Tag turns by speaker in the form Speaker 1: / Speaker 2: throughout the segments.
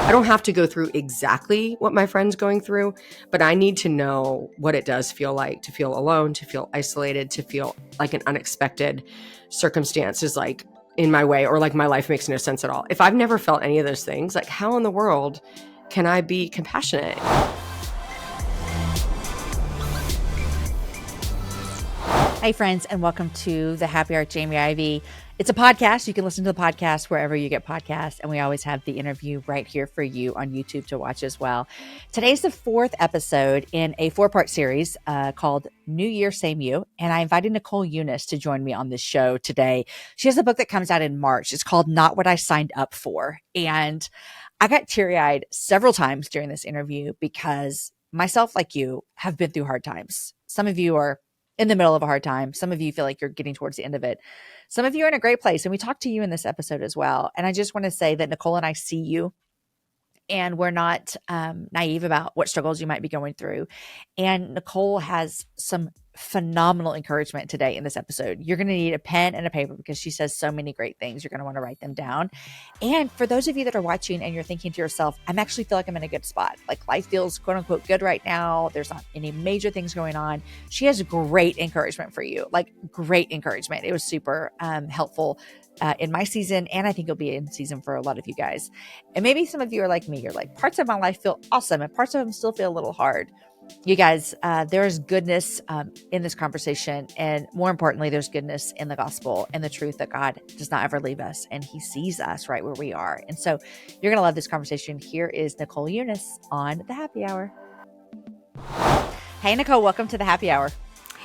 Speaker 1: I don't have to go through exactly what my friend's going through, but I need to know what it does feel like to feel alone, to feel isolated, to feel like an unexpected circumstance is like in my way, or like my life makes no sense at all. If I've never felt any of those things, like how in the world can I be compassionate?
Speaker 2: Hey friends, and welcome to the Happy Hour with Jamie Ivey. It's a podcast. You can listen to the podcast wherever you get podcasts, and we always have the interview right here for you on YouTube to watch as well. Today's the fourth episode in a four-part series called New Year, Same You, and I invited Nicole Unice to join me on this show today. She has a book that comes out in March. It's called Not What I Signed Up For, and I got teary-eyed several times during this interview because myself, like you, have been through hard times. Some of you are in the middle of a hard time. Some of you feel like you're getting towards the end of it. Some of you are in a great place. And we talked to you in this episode as well. And I just want to say that Nicole and I see you, and we're not naive about what struggles you might be going through. And Nicole has some phenomenal encouragement today in this episode. You're going to need a pen and a paper because she says so many great things. You're going to want to write them down. And for those of you that are watching and you're thinking to yourself, I'm actually feel like I'm in a good spot. Like life feels quote unquote good right now. There's not any major things going on. She has great encouragement for you, like great encouragement. It was super helpful in my season, and I think it'll be in season for a lot of you guys. And maybe some of you are like me. You're like, parts of my life feel awesome and parts of them still feel a little hard. You guys, there's goodness in this conversation. And more importantly, there's goodness in the gospel and the truth that God does not ever leave us, and he sees us right where we are. And so you're going to love this conversation. Here is Nicole Unice on The Happy Hour. Hey, Nicole, welcome to The Happy Hour.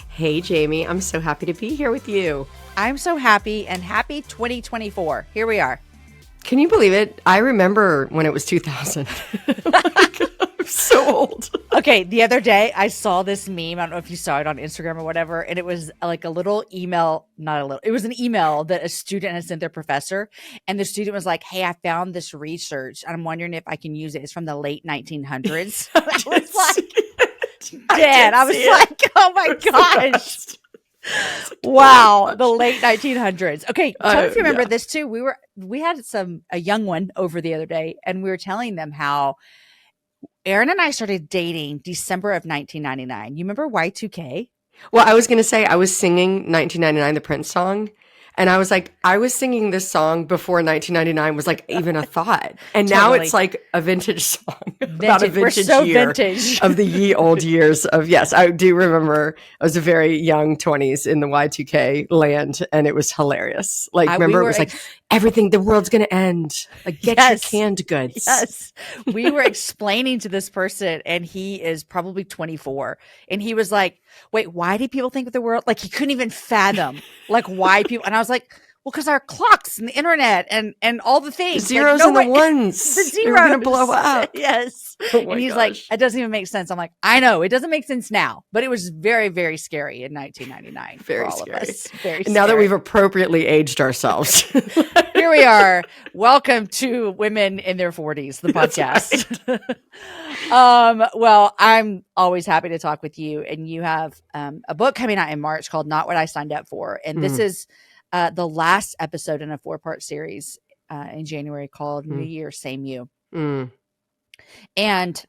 Speaker 1: Hey, Jamie, I'm so happy to be here with you.
Speaker 2: I'm so happy, and happy 2024. Here we are.
Speaker 1: Can you believe it? I remember when it was 2000. I'm so old.
Speaker 2: Okay, the other day I saw this meme. I don't know if you saw it on Instagram or whatever, and it was like a little email, it was an email that a student had sent their professor, and the student was like, hey, I found this research, and I'm wondering if I can use it. It's from the late 1900s. I was like, dead. I was like, oh my gosh. Wow, the late 1900s. Okay, tell me if you remember this too. We had a young one over the other day, and we were telling them how Aaron and I started dating December of 1999. You remember Y2K?
Speaker 1: Well, I was going to say I was singing 1999, the Prince song. And I was like, I was singing this song before 1999 was like even a thought. And now it's like a vintage song about a vintage year
Speaker 2: vintage.
Speaker 1: Of the ye old years of, yes, I do remember I was a very young 20s in the Y2K land, and it was hilarious. Like, remember it was like, everything, the world's going to end. Like, get your canned goods.
Speaker 2: Yes. We were explaining to this person, and he is probably 24. And he was like, wait, why do people think of the world? Like, he couldn't even fathom, like, why people. And I was like, well, because our clocks and the internet and all the things.
Speaker 1: The zeros and the ones.
Speaker 2: The zeros.
Speaker 1: They're going to blow up.
Speaker 2: Yes. And he's like, it doesn't even make sense. I'm like, I know. It doesn't make sense now. But it was very, very scary in 1999
Speaker 1: very
Speaker 2: for all
Speaker 1: scary.
Speaker 2: of us. Very
Speaker 1: and
Speaker 2: scary.
Speaker 1: now that we've appropriately aged ourselves.
Speaker 2: Here we are. Welcome to Women in Their 40s, the podcast. Right. Well, I'm always happy to talk with you. And you have a book coming out in March called Not What I Signed Up For. And this is the last episode in a four-part series in January called New Year, Same You. And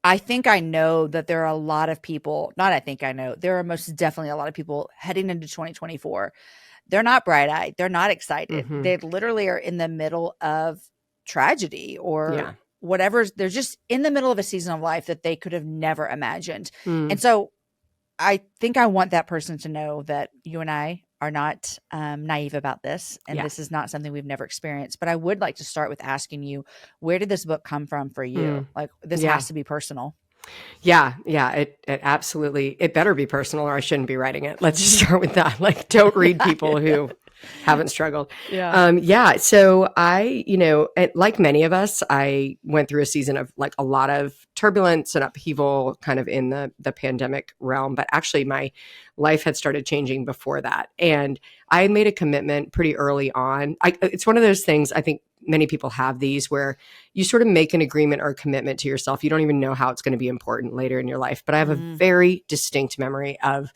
Speaker 2: I think I know that there are a lot of people, there are most definitely a lot of people heading into 2024. They're not bright-eyed. They're not excited. They literally are in the middle of tragedy or whatever. They're just in the middle of a season of life that they could have never imagined. And so I think I want that person to know that you and I are not naive about this. And this is not something we've never experienced. But I would like to start with asking you, where did this book come from for you? Like, this has to be personal.
Speaker 1: Yeah. It absolutely, it better be personal or I shouldn't be writing it. Let's just start with that. Like, don't read people who haven't struggled. So I, like many of us, I went through a season of like a lot of turbulence and upheaval kind of in the pandemic realm, but actually my life had started changing before that. And I made a commitment pretty early on. It's one of those things, I think many people have these where you sort of make an agreement or a commitment to yourself. You don't even know how it's going to be important later in your life. But I have a very distinct memory of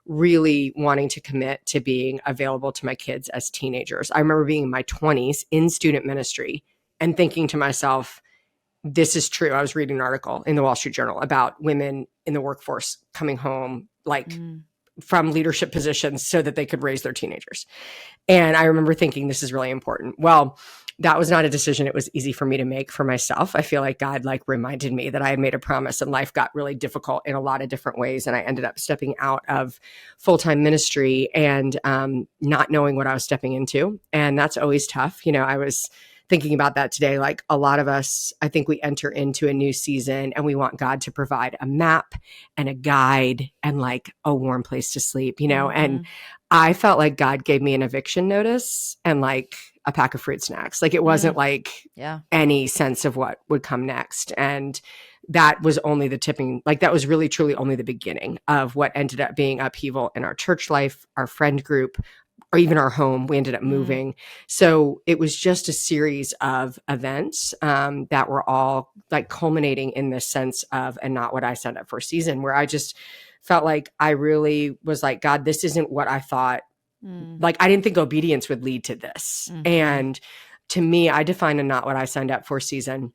Speaker 1: really wanting to commit to being available to my kids as teenagers. I remember being in my 20s in student ministry and thinking to myself, this is true. I was reading an article in the Wall Street Journal about women in the workforce coming home like from leadership positions so that they could raise their teenagers. And I remember thinking, this is really important. Well, that was not a decision it was easy for me to make for myself. I feel like God like reminded me that I had made a promise, and life got really difficult in a lot of different ways. And I ended up stepping out of full-time ministry and not knowing what I was stepping into. And that's always tough. You know, I was thinking about that today. Like a lot of us, I think we enter into a new season and we want God to provide a map and a guide and like a warm place to sleep, you know? And I felt like God gave me an eviction notice and like a pack of fruit snacks. Like it wasn't like any sense of what would come next. And that was only the tipping, like that was really truly only the beginning of what ended up being upheaval in our church life, our friend group, or even our home. We ended up moving. So it was just a series of events that were all like culminating in this sense of, and not what I signed up for season, where I just felt like I really was like, God, this isn't what I thought. Like, I didn't think obedience would lead to this. And to me, I define a not what I signed up for season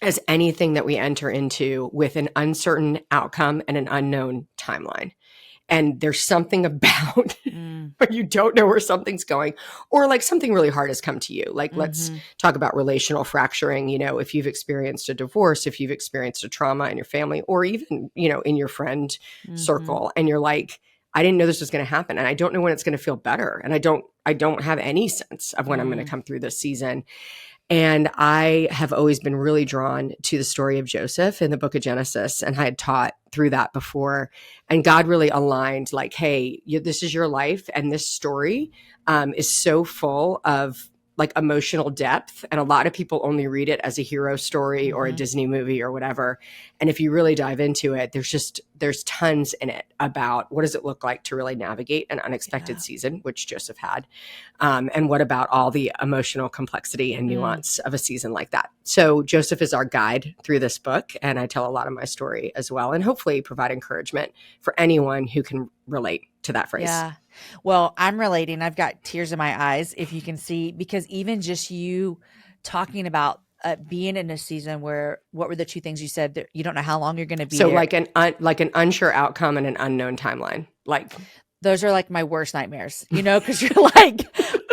Speaker 1: as anything that we enter into with an uncertain outcome and an unknown timeline. And there's something about when you don't know where something's going, or like something really hard has come to you. Like, let's talk about relational fracturing. You know, if you've experienced a divorce, if you've experienced a trauma in your family, or even, you know, in your friend circle, and you're like, I didn't know this was going to happen, and I don't know when it's going to feel better. And I don't have any sense of when I'm going to come through this season. And I have always been really drawn to the story of Joseph in the book of Genesis. And I had taught through that before. And God really aligned like, hey, this is your life. And this story is so full of like emotional depth. And a lot of people only read it as a hero story or a Disney movie or whatever. And if you really dive into it, there's tons in it about what does it look like to really navigate an unexpected season, which Joseph had. And what about all the emotional complexity and nuance of a season like that? So Joseph is our guide through this book. And I tell a lot of my story as well, and hopefully provide encouragement for anyone who can relate to that phrase.
Speaker 2: Yeah. Well, I'm relating. I've got tears in my eyes, if you can see, because even just you talking about being in a season where, what were the two things you said that you don't know how long you're going to be
Speaker 1: so
Speaker 2: there?
Speaker 1: like an unsure outcome and an unknown timeline. Like
Speaker 2: those are like my worst nightmares, you know, because you're like,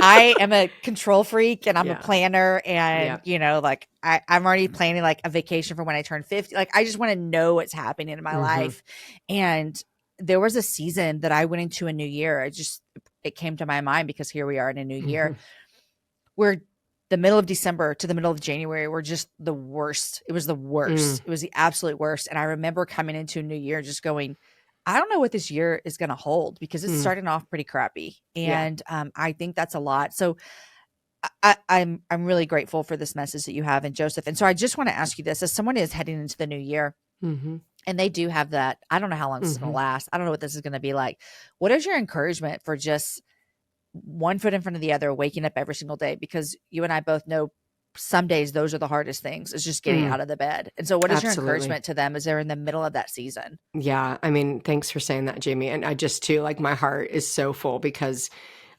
Speaker 2: I am a control freak and I'm a planner, and you know, like I'm already planning like a vacation for when I turn 50. Like I just want to know what's happening in my life. And there was a season that I went into a new year. It came to my mind because here we are in a new year where the middle of December to the middle of January were just the worst. It was the worst. It was the absolute worst. And I remember coming into a new year just going, I don't know what this year is going to hold, because it's starting off pretty crappy. And I think that's a lot. So I'm really grateful for this message that you have in Joseph. And so I just want to ask you this, as someone is heading into the new year, and they do have that, I don't know how long this is going to last. I don't know what this is going to be like. What is your encouragement for just one foot in front of the other, waking up every single day? Because you and I both know some days those are the hardest things, is just getting out of the bed. And so what is your encouragement to them as they're in the middle of that season?
Speaker 1: Yeah. I mean, thanks for saying that, Jamie. And I just too, like my heart is so full because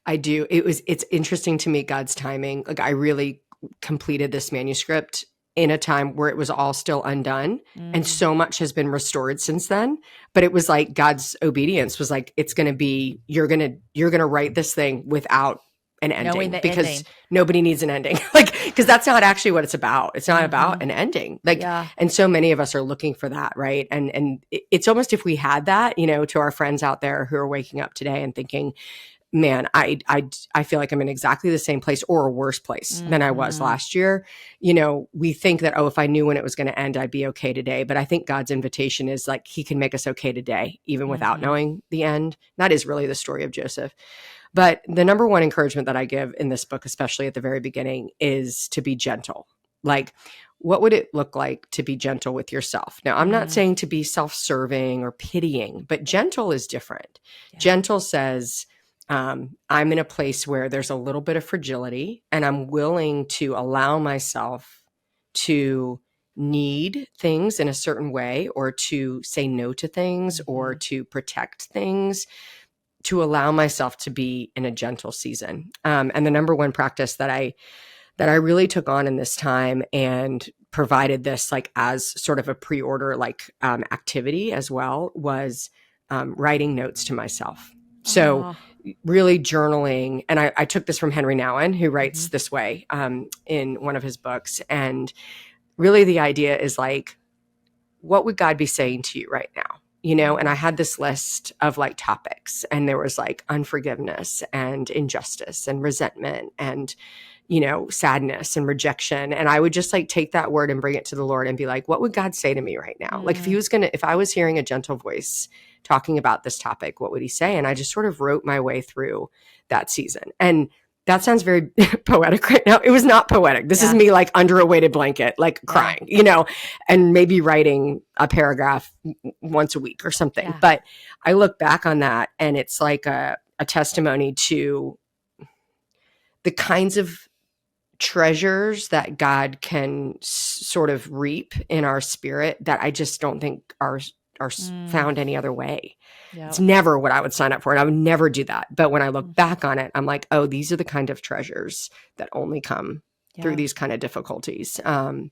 Speaker 1: it's interesting to me, God's timing. Like I really completed this manuscript in a time where it was all still undone, and so much has been restored since then. But it was like God's obedience was like, it's going to be, you're going to write this thing without an ending, because nobody needs an ending. Like, because that's not actually what it's about. It's not about an ending. Like, and so many of us are looking for that. Right. And it's almost, if we had that, you know, to our friends out there who are waking up today and thinking, man, I feel like I'm in exactly the same place or a worse place than I was last year. You know, we think that, oh, if I knew when it was going to end, I'd be okay today. But I think God's invitation is like, he can make us okay today, even without knowing the end. That is really the story of Joseph. But the number one encouragement that I give in this book, especially at the very beginning, is to be gentle. Like, what would it look like to be gentle with yourself? Now, I'm not saying to be self-serving or pitying, but gentle is different. Yeah. Gentle says, I'm in a place where there's a little bit of fragility, and I'm willing to allow myself to need things in a certain way, or to say no to things, or to protect things, to allow myself to be in a gentle season. And the number one practice that I really took on in this time, and provided this like as sort of a pre-order like activity as well was writing notes to myself. So really journaling. And I took this from Henry Nouwen, who writes this way in one of his books. And really the idea is like, what would God be saying to you right now? You know, and I had this list of like topics, and there was like unforgiveness and injustice and resentment and, you know, sadness and rejection. And I would just like take that word and bring it to the Lord and be like, what would God say to me right now? Like if I was hearing a gentle voice talking about this topic, what would he say? And I just sort of wrote my way through that season. And that sounds very poetic right now. It was not poetic. This is me like under a weighted blanket, like crying, you know, and maybe writing a paragraph once a week or something. Yeah. But I look back on that and it's like a testimony to the kinds of treasures that God can sort of reap in our spirit that I just don't think are found any other way. Yep. It's never what I would sign up for. And I would never do that. But when I look back on it, I'm like, oh, these are the kind of treasures that only come through these kind of difficulties. And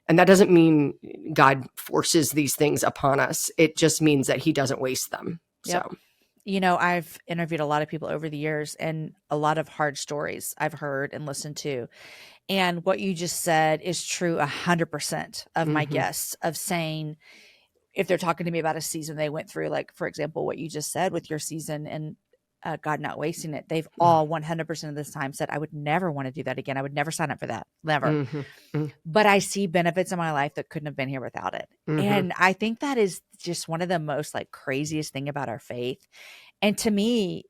Speaker 1: that doesn't mean God forces these things upon us. It just means that he doesn't waste them. Yep. So,
Speaker 2: you know, I've interviewed a lot of people over the years, and a lot of hard stories I've heard and listened to. And what you just said is true 100% of my guests, of saying, if they're talking to me about a season they went through, like, for example, what you just said with your season and God not wasting it, they've all 100% of this time said, I would never want to do that again. I would never sign up for that. Never. But I see benefits in my life that couldn't have been here without it. And I think that is just one of the most like craziest thing about our faith. And to me,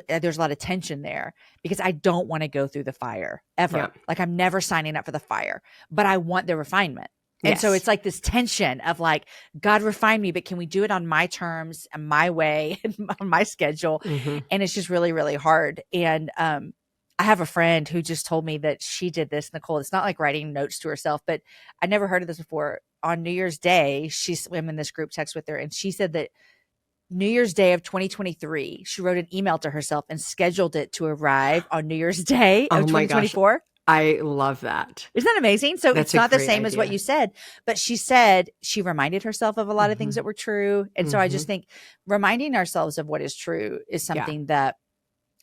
Speaker 2: there's a lot of tension there because I don't want to go through the fire ever. Yeah. Like I'm never signing up for the fire, but I want the refinement. And so it's like this tension of like, God refine me, but can we do it on my terms and my way and on my schedule? And it's just really, really hard. And I have a friend who just told me that she did this, Nicole. It's not like writing notes to herself, but I never heard of this before. On New Year's Day, I'm in this group text with her, and she said that New Year's Day of 2023, she wrote an email to herself and scheduled it to arrive on New Year's Day of 2024. Gosh.
Speaker 1: I love that.
Speaker 2: Isn't that amazing? So it's not the same as what you said, but she said she reminded herself of a lot of things that were true. And so I just think reminding ourselves of what is true is something that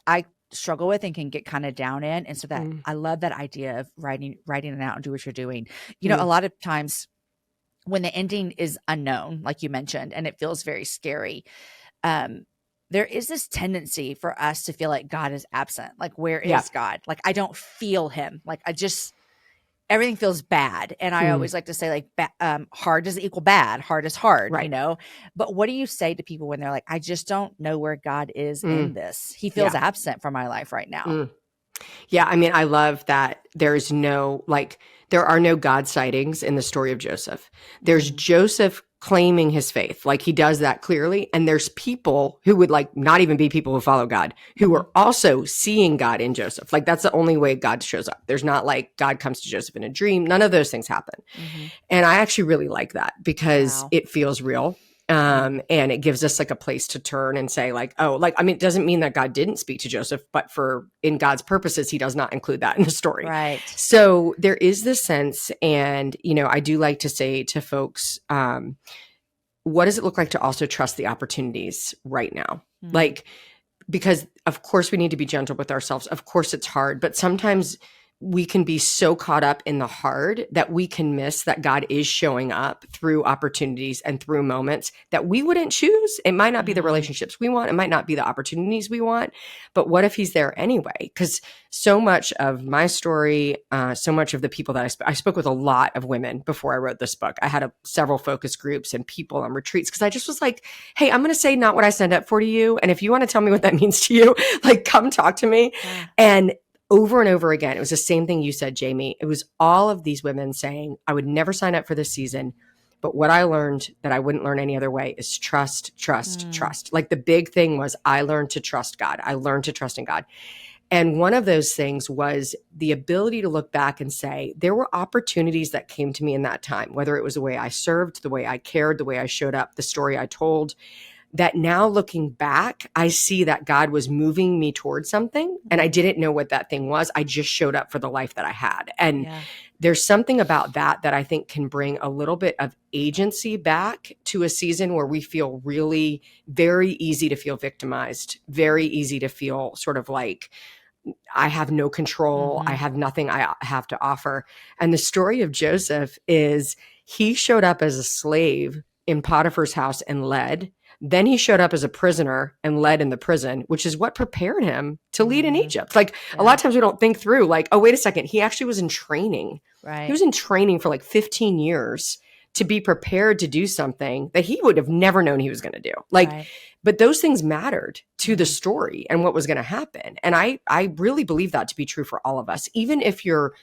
Speaker 2: I struggle with and can get kind of down in. And so that I love that idea of writing it out and do what you're doing. You know, a lot of times when the ending is unknown, like you mentioned, and it feels very scary, there is this tendency for us to feel like God is absent. Like, where is God? Like, I don't feel him. Like, everything feels bad. And I always like to say, like, hard doesn't equal bad. Hard is hard, you know? But what do you say to people when they're like, I just don't know where God is in this? He feels absent from my life right now.
Speaker 1: Yeah. I mean, I love that there are no God sightings in the story of Joseph. There's Joseph claiming his faith. Like he does that clearly. And there's people who would like not even be people who follow God, who are also seeing God in Joseph. Like that's the only way God shows up. There's not like God comes to Joseph in a dream. None of those things happen. And I actually really like that because it feels real. And it gives us like a place to turn and say like, oh, like, I mean, it doesn't mean that God didn't speak to Joseph, but in God's purposes, he does not include that in the story.
Speaker 2: Right.
Speaker 1: So there is this sense. And, you know, I do like to say to folks, what does it look like to also trust the opportunities right now? Like, because of course we need to be gentle with ourselves. Of course it's hard, but sometimes we can be so caught up in the hard that we can miss that God is showing up through opportunities and through moments that we wouldn't choose. It might not be the relationships we want. It might not be the opportunities we want, but what if he's there anyway? Because so much of my story, so much of the people that I spoke with a lot of women before I wrote this book. I had several focus groups and people on retreats because I just was like, hey, I'm going to say not what I signed up for to you. And if you want to tell me what that means to you, like come talk to me. And over and over again, it was the same thing you said, Jamie. It was all of these women saying, I would never sign up for this season. But what I learned that I wouldn't learn any other way is trust. Like the big thing was I learned to trust God. I learned to trust in God. And one of those things was the ability to look back and say, there were opportunities that came to me in that time, whether it was the way I served, the way I cared, the way I showed up, the story I told, that now looking back, I see that God was moving me towards something and I didn't know what that thing was. I just showed up for the life that I had. And there's something about that I think can bring a little bit of agency back to a season where we feel really very easy to feel victimized, very easy to feel sort of like, I have no control. I have nothing I have to offer. And the story of Joseph is he showed up as a slave in Potiphar's house and led. Then he showed up as a prisoner and led in the prison, which is what prepared him to lead in Egypt. Like a lot of times we don't think through like, oh, wait a second. He actually was in training. Right. He was in training for like 15 years to be prepared to do something that he would have never known he was going to do. Like, but those things mattered to the story and what was going to happen. And I really believe that to be true for all of us, even if you're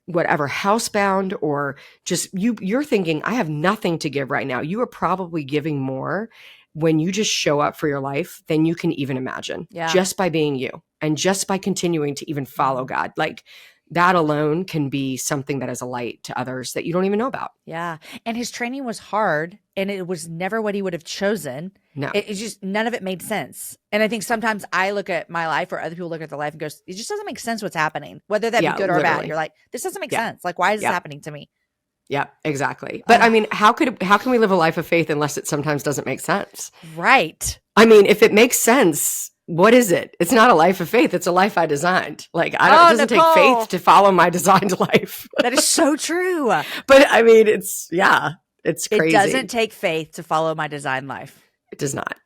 Speaker 1: whatever housebound or just you're thinking, I have nothing to give right now. You are probably giving more when you just show up for your life than you can even imagine, just by being you and just by continuing to even follow God. Like that alone can be something that is a light to others that you don't even know about.
Speaker 2: Yeah. And his training was hard and it was never what he would have chosen. No, it's just none of it made sense. And I think sometimes I look at my life or other people look at their life and goes, it just doesn't make sense what's happening, whether that be good or bad. You're like, this doesn't make sense. Like, why is this happening to me?
Speaker 1: Yeah, exactly. But I mean, how can we live a life of faith unless it sometimes doesn't make sense?
Speaker 2: Right.
Speaker 1: I mean, if it makes sense, what is it? It's not a life of faith. It's a life I designed. Like, it doesn't
Speaker 2: Nicole,
Speaker 1: take faith to follow my designed life.
Speaker 2: That is so true.
Speaker 1: But I mean, it's crazy.
Speaker 2: It doesn't take faith to follow my designed life.
Speaker 1: It does not.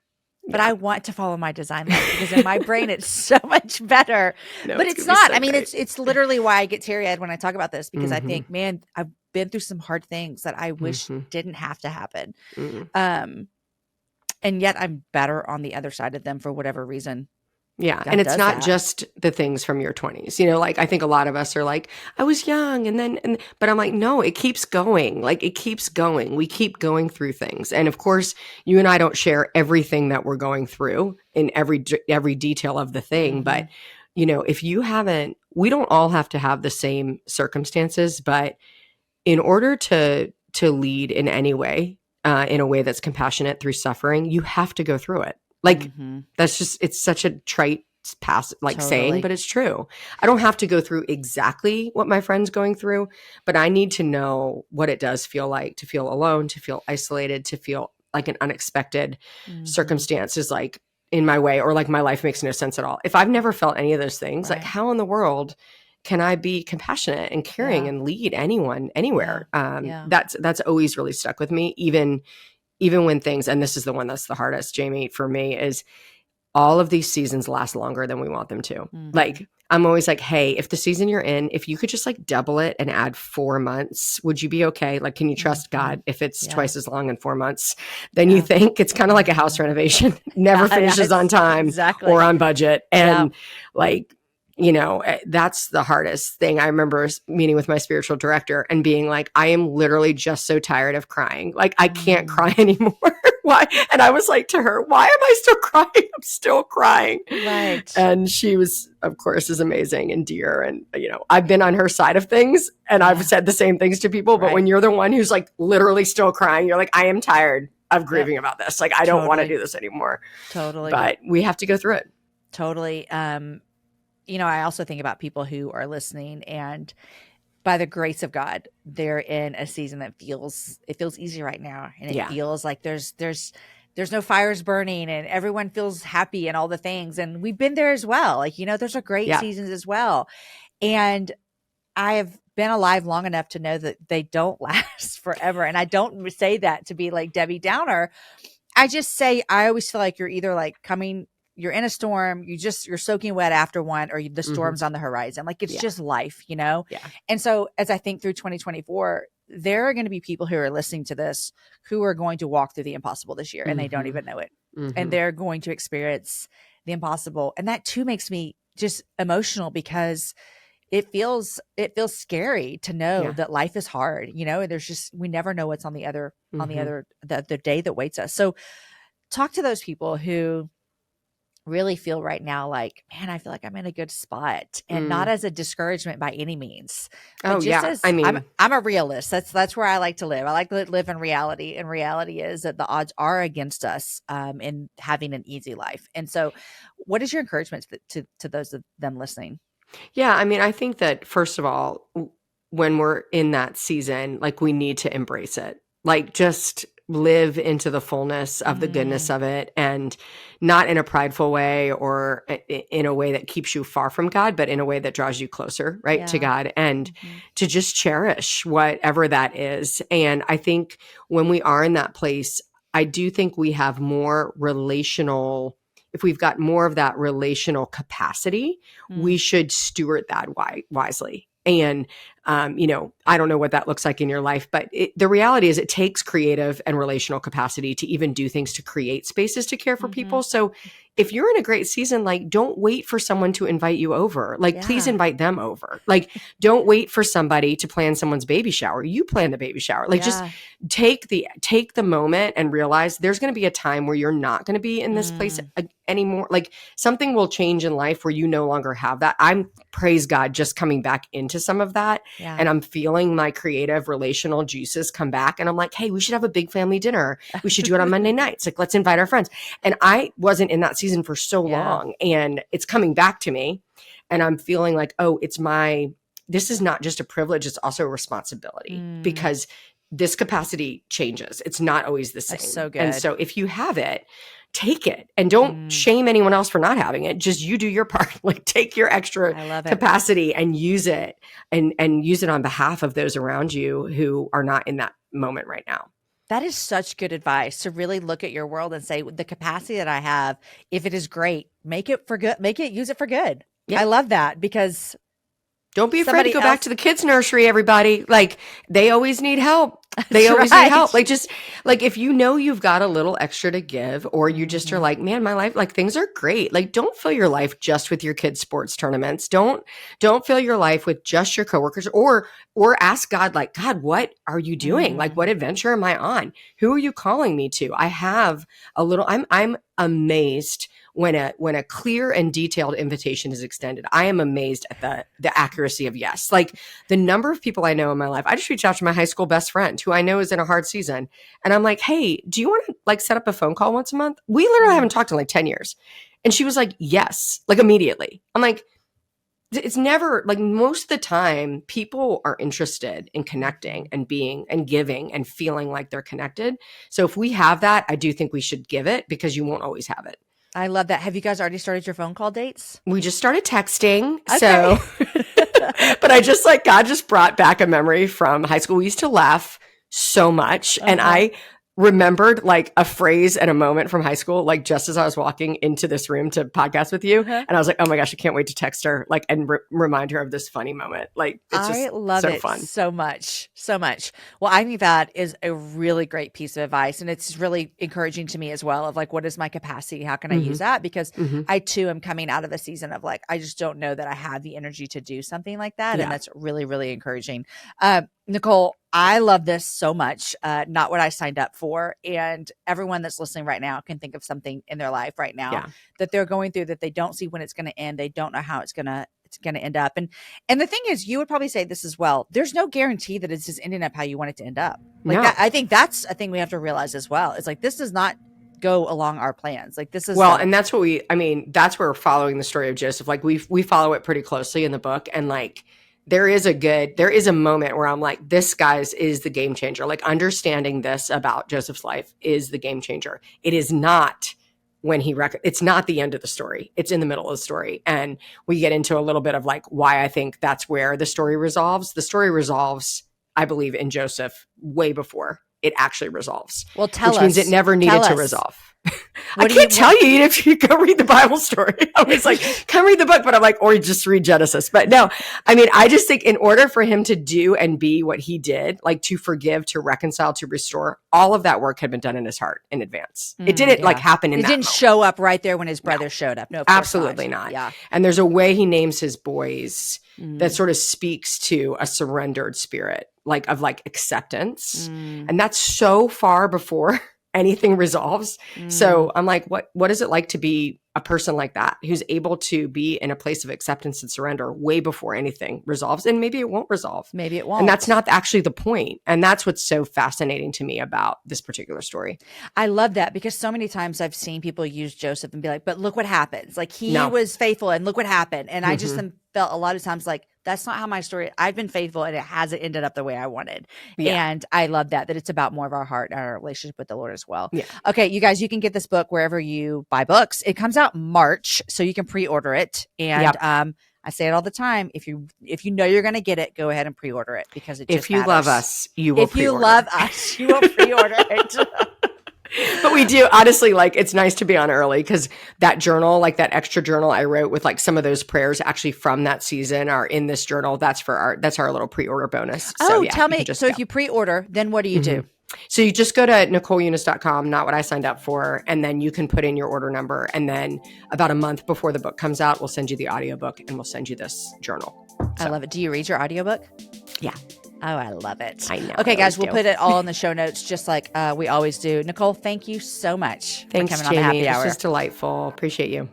Speaker 2: But I want to follow my design life because in my brain it's so much better. No, but it's not. So I mean, it's literally why I get teary-eyed when I talk about this because I think, man, I've been through some hard things that I wish didn't have to happen. And yet I'm better on the other side of them for whatever reason.
Speaker 1: Yeah. And it's not just the things from your 20s. You know, like I think a lot of us are like, I was young but I'm like, no, it keeps going. Like it keeps going. We keep going through things. And of course, you and I don't share everything that we're going through in every detail of the thing. But, you know, we don't all have to have the same circumstances, but in order to lead in any way, in a way that's compassionate through suffering, you have to go through it. Like that's just, it's such a trite saying, but it's true. I don't have to go through exactly what my friend's going through, but I need to know what it does feel like to feel alone, to feel isolated, to feel like an unexpected circumstance is like in my way, or like my life makes no sense at all. If I've never felt any of those things, like how in the world can I be compassionate and caring and lead anyone anywhere? That's always really stuck with me, even when things, and this is the one that's the hardest, Jamie, for me, is all of these seasons last longer than we want them to. Like, I'm always like, hey, if the season you're in, if you could just like double it and add 4 months, would you be okay? Like, can you trust God if it's twice as long in 4 months than you think? It's kind of like a house renovation, never finishes on time or on budget. And like, you know, that's the hardest thing. I remember meeting with my spiritual director and being like, I am literally just so tired of crying. Like, I can't cry anymore. Why? And I was like to her, why am I still crying? I'm still crying. Right. And she was, of course, is amazing and dear. And, you know, I've been on her side of things and I've said the same things to people. But when you're the one who's like literally still crying, you're like, I am tired of grieving about this. Like, I don't want to do this anymore. Totally. But we have to go through it.
Speaker 2: Totally. You know, I also think about people who are listening and by the grace of God, they're in a season that feels easy right now. And it feels like there's no fires burning and everyone feels happy and all the things. And we've been there as well. Like, you know, there's a great seasons as well. And I have been alive long enough to know that they don't last forever. And I don't say that to be like Debbie Downer. I just say, I always feel like you're either like you're in a storm, you're soaking wet after one, or the storm's on the horizon. Like it's just life, you know? Yeah. And so as I think through 2024, there are going to be people who are listening to this who are going to walk through the impossible this year and they don't even know it. And they're going to experience the impossible. And that too makes me just emotional because it feels scary to know that life is hard, you know, and we never know what's on the other the day that waits us. So talk to those people who really feel right now like, man, I feel like I'm in a good spot, and not as a discouragement by any means, but
Speaker 1: Oh
Speaker 2: just
Speaker 1: yeah.
Speaker 2: as I'm a realist. That's where I like to live. I like to live in reality, and reality is that the odds are against us in having an easy life. And so what is your encouragement to those of them listening?
Speaker 1: Yeah, I mean, I think that first of all, when we're in that season, like we need to embrace it. Like just live into the fullness of the goodness of it, and not in a prideful way or in a way that keeps you far from God, but in a way that draws you closer, right, to God, and to just cherish whatever that is. And I think when we are in that place, I do think we have more relational, if we've got more of that relational capacity, we should steward that wisely. And, I don't know what that looks like in your life, but the reality is it takes creative and relational capacity to even do things to create spaces to care for people. So if you're in a great season, like don't wait for someone to invite you over. Like please invite them over. Like don't wait for somebody to plan someone's baby shower. You plan the baby shower. Like just take the moment and realize there's going to be a time where you're not going to be in this place anymore. Like something will change in life where you no longer have that. I'm, praise God, just coming back into some of that. And I'm feeling my creative relational juices come back. And I'm like, hey, we should have a big family dinner. We should do it on Monday nights. Like, let's invite our friends. And I wasn't in that season for so long, and it's coming back to me. And I'm feeling like, oh, this is not just a privilege. It's also a responsibility, because this capacity changes. It's not always the same.
Speaker 2: That's so good.
Speaker 1: And so if you have it, take it, and don't shame anyone else for not having it. Just you do your part. Like take your extra capacity and use it, and use it on behalf of those around you who are not in that moment right now.
Speaker 2: That is such good advice, to really look at your world and say, the capacity that I have, if it is great, use it for good. I love that, because
Speaker 1: don't be afraid to go back to the kids' nursery, everybody. Like they always need help. They always need help. Like just like if you know you've got a little extra to give, or you just are like, man, my life, like things are great. Like don't fill your life just with your kids' sports tournaments. Don't fill your life with just your coworkers, or ask God, like, God, what are you doing? Like what adventure am I on? Who are you calling me to? I have a little, I'm amazed when a clear and detailed invitation is extended. I am amazed at the accuracy of yes. Like the number of people I know in my life, I just reached out to my high school best friend who I know is in a hard season. And I'm like, hey, do you want to like set up a phone call once a month? We literally haven't talked in like 10 years. And she was like, yes, like immediately. I'm like, it's never like, most of the time people are interested in connecting and being and giving and feeling like they're connected. So if we have that, I do think we should give it, because you won't always have it.
Speaker 2: I love that. Have you guys already started your phone call dates?
Speaker 1: We just started texting. Okay. So, but I just like, God just brought back a memory from high school. We used to laugh so much. And I remembered like a phrase and a moment from high school, like just as I was walking into this room to podcast with you. And I was like, oh my gosh, I can't wait to text her, like, and remind her of this funny moment. Like, it's just
Speaker 2: love
Speaker 1: so
Speaker 2: it
Speaker 1: fun.
Speaker 2: So much, so much. Well, I think that is a really great piece of advice. And it's really encouraging to me as well, of like, what is my capacity? How can I use that? Because I too am coming out of a season of like, I just don't know that I have the energy to do something like that. And that's really, really encouraging. Nicole, I love this so much. Not what I signed up for. And everyone that's listening right now can think of something in their life right now that they're going through, that they don't see when it's going to end. They don't know how it's going to end up. And the thing is, you would probably say this as well. There's no guarantee that it's just ending up how you want it to end up. Like that, I think that's a thing we have to realize as well. It's like, this does not go along our plans. Like this is
Speaker 1: and that's what that's where we're following the story of Joseph. Like we follow it pretty closely in the book. And like, there is a moment where I'm like, this guy's is the game changer. Like understanding this about Joseph's life is the game changer. It is not when it's not the end of the story. It's in the middle of the story. And we get into a little bit of like why I think that's where the story resolves. The story resolves, I believe, in Joseph way before it actually resolves.
Speaker 2: Well, which
Speaker 1: means it never needed to resolve. I can't tell you if you go read the Bible story. I was like, come read the book, but I'm like, or just read Genesis. But no, I mean, I just think in order for him to do and be what he did, like to forgive, to reconcile, to restore, all of that work had been done in his heart in advance. It didn't like happen in that moment.
Speaker 2: It didn't show up right there when his brother showed up. No,
Speaker 1: absolutely not. Yeah. And there's a way he names his boys that sort of speaks to a surrendered spirit, like of like acceptance. And that's so far before anything resolves. So I'm like, what is it like to be a person like that who's able to be in a place of acceptance and surrender way before anything resolves? And maybe it won't resolve.
Speaker 2: Maybe it won't.
Speaker 1: And that's not actually the point. And that's what's so fascinating to me about this particular story.
Speaker 2: I love that, because so many times I've seen people use Joseph and be like, but look what happens. Like, he was faithful and look what happened. And I just felt a lot of times like, that's not how my story, I've been faithful and it hasn't ended up the way I wanted. Yeah. And I love that it's about more of our heart and our relationship with the Lord as well. Yeah. Okay, you guys, you can get this book wherever you buy books. It comes out March, so you can pre-order it. And I say it all the time. If you know you're going to get it, go ahead and pre-order it, because it just
Speaker 1: if you
Speaker 2: matters.
Speaker 1: love us, you will pre-order.
Speaker 2: If you love us, you will pre-order it.
Speaker 1: But we do, honestly, like, it's nice to be on early, because that journal, like that extra journal I wrote with like some of those prayers actually from that season are in this journal. That's our little pre-order bonus.
Speaker 2: So, tell me. So if you pre-order, then what do you do?
Speaker 1: So you just go to NicoleUnice.com, not what I signed up for, and then you can put in your order number. And then about a month before the book comes out, we'll send you the audiobook and we'll send you this journal. So.
Speaker 2: I love it. Do you read your audiobook?
Speaker 1: Yeah.
Speaker 2: Oh, I love it.
Speaker 1: I know.
Speaker 2: Okay, guys, we'll put it all in the show notes, just like we always do. Nicole, thank you so much
Speaker 1: for coming
Speaker 2: on
Speaker 1: Jamie.
Speaker 2: the Happy Hour.
Speaker 1: This is delightful. Appreciate you.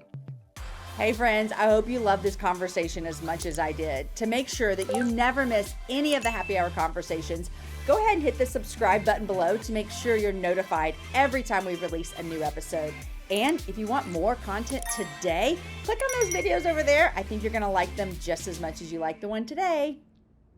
Speaker 2: Hey, friends, I hope you love this conversation as much as I did. To make sure that you never miss any of the Happy Hour conversations, go ahead and hit the subscribe button below to make sure you're notified every time we release a new episode. And if you want more content today, click on those videos over there. I think you're going to like them just as much as you like the one today.